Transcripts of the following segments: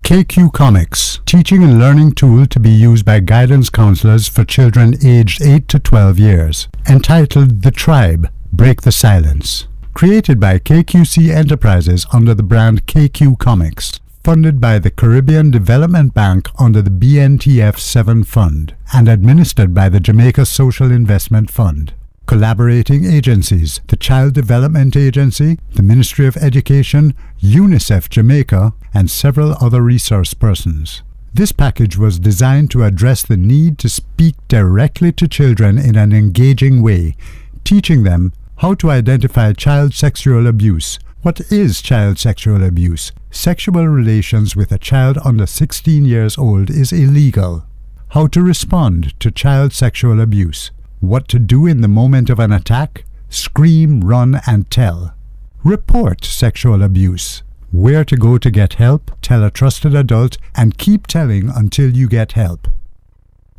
KQComics, teaching and learning tool to be used by guidance counselors for children aged 8 to 12 years, entitled The Tribe, Break the Silence. Created by KQC Enterprises under the brand KQComics, funded by the Caribbean Development Bank under the BNTF 7 Fund, and administered by the Jamaica Social Investment Fund. Collaborating agencies: the Child Development Agency, the Ministry of Education, UNICEF Jamaica, and several other resource persons. This package was designed to address the need to speak directly to children in an engaging way, teaching them how to identify child sexual abuse. What is child sexual abuse? Sexual relations with a child under 16 years old is illegal. How to respond to child sexual abuse. What to do in the moment of an attack. Scream, run, and tell. Report sexual abuse. Where to go to get help. Tell a trusted adult, and keep telling until you get help.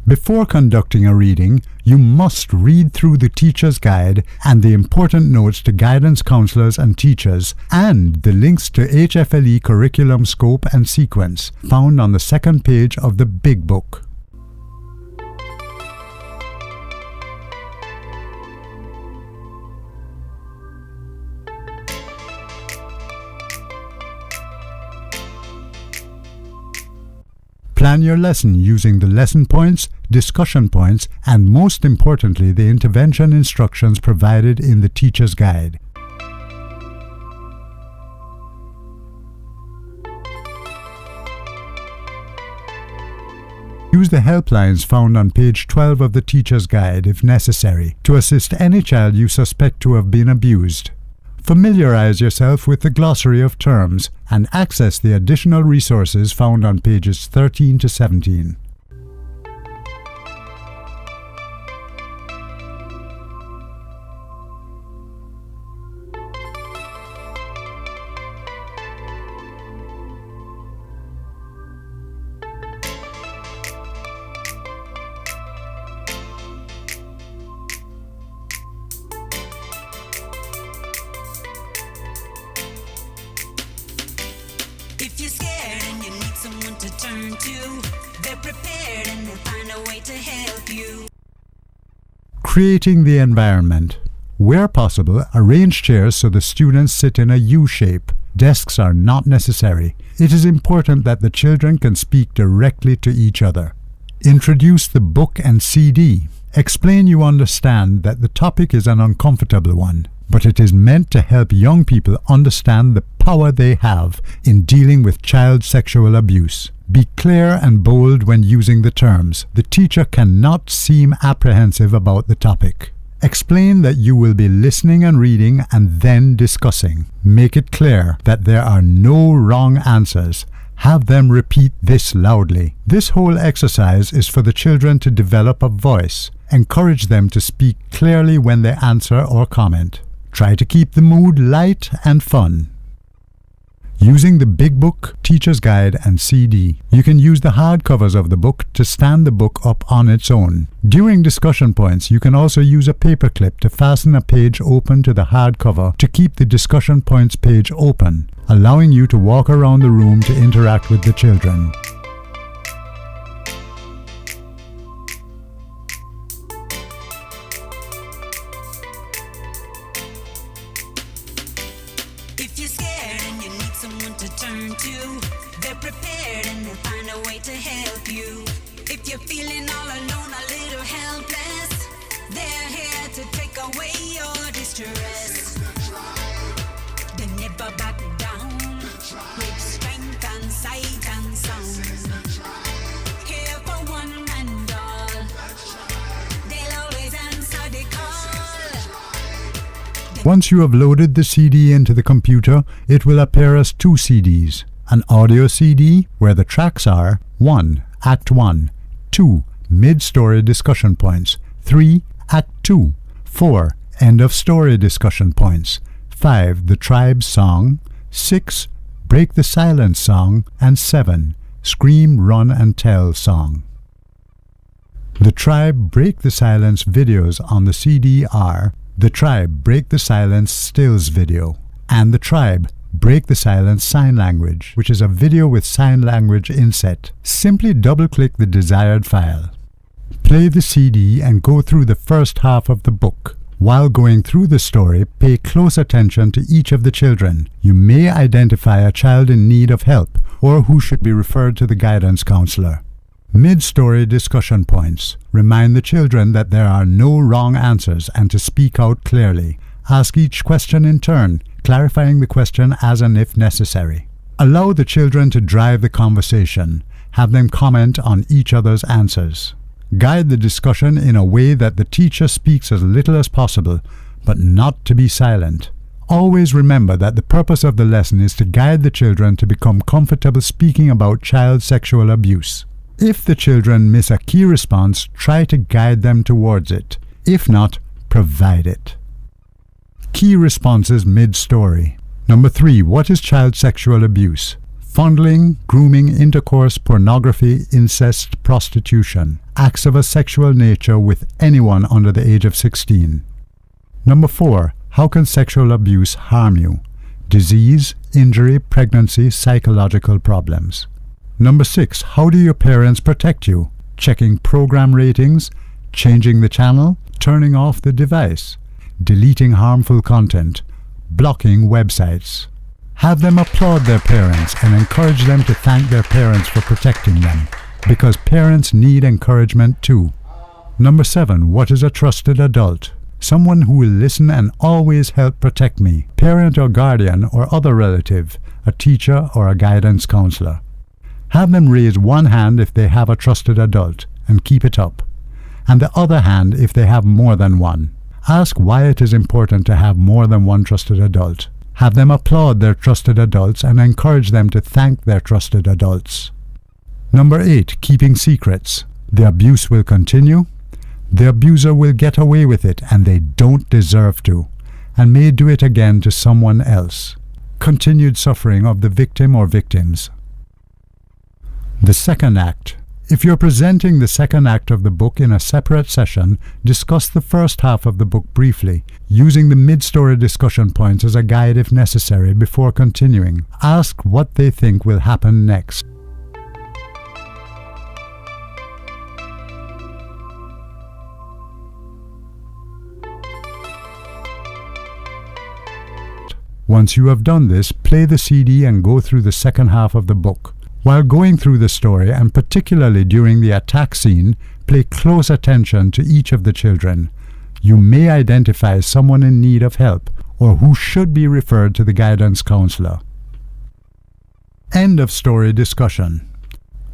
Before conducting a reading, you must read through the teacher's guide and the important notes to guidance counselors and teachers, and the links to HFLE curriculum scope and sequence found on the second page of the Big Book. Plan your lesson using the lesson points, discussion points, and most importantly, the intervention instructions provided in the teacher's guide. Use the helplines found on page 12 of the teacher's guide if necessary to assist any child you suspect to have been abused. Familiarize yourself with the glossary of terms and access the additional resources found on pages 13 to 17. If you're scared and you need someone to turn to, they're prepared and they'll find a way to help you. Creating the environment. Where possible, arrange chairs so the students sit in a U shape. Desks are not necessary. It is important that the children can speak directly to each other. Introduce the book and CD. Explain you understand that the topic is an uncomfortable one, but it is meant to help young people understand the power they have in dealing with child sexual abuse. Be clear and bold when using the terms. The teacher cannot seem apprehensive about the topic. Explain that you will be listening and reading and then discussing. Make it clear that there are no wrong answers. Have them repeat this loudly. This whole exercise is for the children to develop a voice. Encourage them to speak clearly when they answer or comment. Try to keep the mood light and fun. Using the Big Book, Teacher's Guide, and CD, you can use the hard covers of the book to stand the book up on its own. During discussion points, you can also use a paper clip to fasten a page open to the hard cover to keep the discussion points page open, allowing you to walk around the room to interact with the children. If you're scared and you need someone to turn to, they're prepared and they'll find a way to help you. If you're feeling all alone, a little helpless, they're here to take away your distress. They never back down, with strength and sight and sound. Here for one and all, they'll always answer the call. Once you have loaded the CD into the computer, it will appear as two CDs. An audio CD, where the tracks are 1. Act 1, 2. Mid-story discussion points, 3. Act 2, 4. End of story discussion points, 5. The Tribe song, 6. Break the Silence song, and 7. Scream, Run, and Tell song. The Tribe Break the Silence videos on the CD are the Tribe Break the Silence stills video and the Tribe Break the Silence Sign Language, which is a video with sign language inset. Simply double-click the desired file. Play the CD and go through the first half of the book. While going through the story, pay close attention to each of the children. You may identify a child in need of help or who should be referred to the guidance counselor. Mid-story discussion points. Remind the children that there are no wrong answers and to speak out clearly. Ask each question in turn, clarifying the question as and if necessary. Allow the children to drive the conversation. Have them comment on each other's answers. Guide the discussion in a way that the teacher speaks as little as possible, but not to be silent. Always remember that the purpose of the lesson is to guide the children to become comfortable speaking about child sexual abuse. If the children miss a key response, try to guide them towards it. If not, provide it. Key responses mid-story. Number 3. What is child sexual abuse? Fondling, grooming, intercourse, pornography, incest, prostitution. Acts of a sexual nature with anyone under the age of 16. Number 4. How can sexual abuse harm you? Disease, injury, pregnancy, psychological problems. Number 6. How do your parents protect you? Checking program ratings, changing the channel, turning off the device, deleting harmful content, blocking websites. Have them applaud their parents and encourage them to thank their parents for protecting them, because parents need encouragement too. Number 7. What is a trusted adult? Someone who will listen and always help protect me. Parent or guardian or other relative, a teacher or a guidance counselor. Have them raise one hand if they have a trusted adult and keep it up, and the other hand if they have more than one. Ask why it is important to have more than one trusted adult. Have them applaud their trusted adults and encourage them to thank their trusted adults. Number 8. Keeping secrets. The abuse will continue. The abuser will get away with it and they don't deserve to, and may do it again to someone else. Continued suffering of the victim or victims. The second act. If you're presenting the second act of the book in a separate session, discuss the first half of the book briefly, using the mid-story discussion points as a guide if necessary before continuing. Ask what they think will happen next. Once you have done this, play the CD and go through the second half of the book. While going through the story, and particularly during the attack scene, pay close attention to each of the children. You may identify someone in need of help or who should be referred to the guidance counselor. End of story discussion.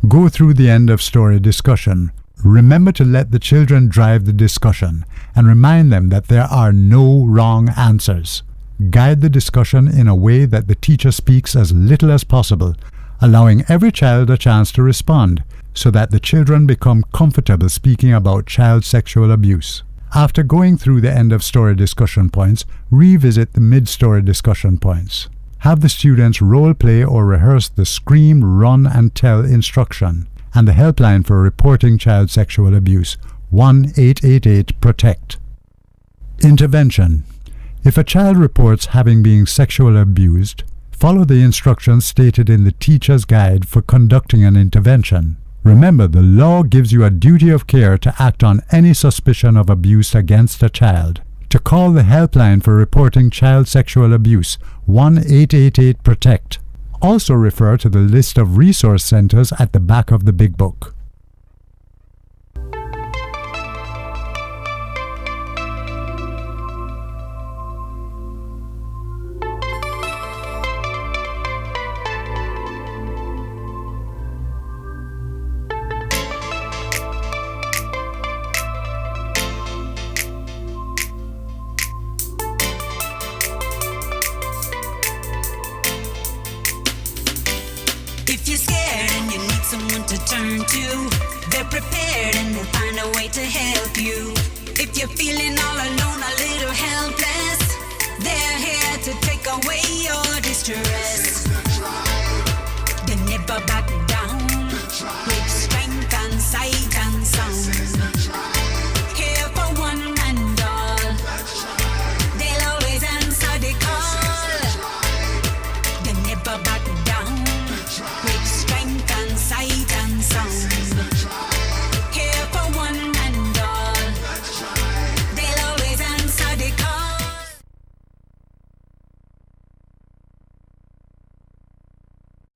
Go through the end of story discussion. Remember to let the children drive the discussion and remind them that there are no wrong answers. Guide the discussion in a way that the teacher speaks as little as possible, allowing every child a chance to respond so that the children become comfortable speaking about child sexual abuse. After going through the end of story discussion points, revisit the mid-story discussion points. Have the students role play or rehearse the scream, run and tell instruction and the helpline for reporting child sexual abuse, 1-888-PROTECT. Intervention. If a child reports having been sexually abused, follow the instructions stated in the teacher's guide for conducting an intervention. Remember, the law gives you a duty of care to act on any suspicion of abuse against a child. To call the helpline for reporting child sexual abuse, 1-888-PROTECT. Also refer to the list of resource centers at the back of the Big Book. If you're scared and you need someone to turn to, they're prepared and they'll find a way to help you. If you're feeling all alone, a little helpless, they're here to take away your distress.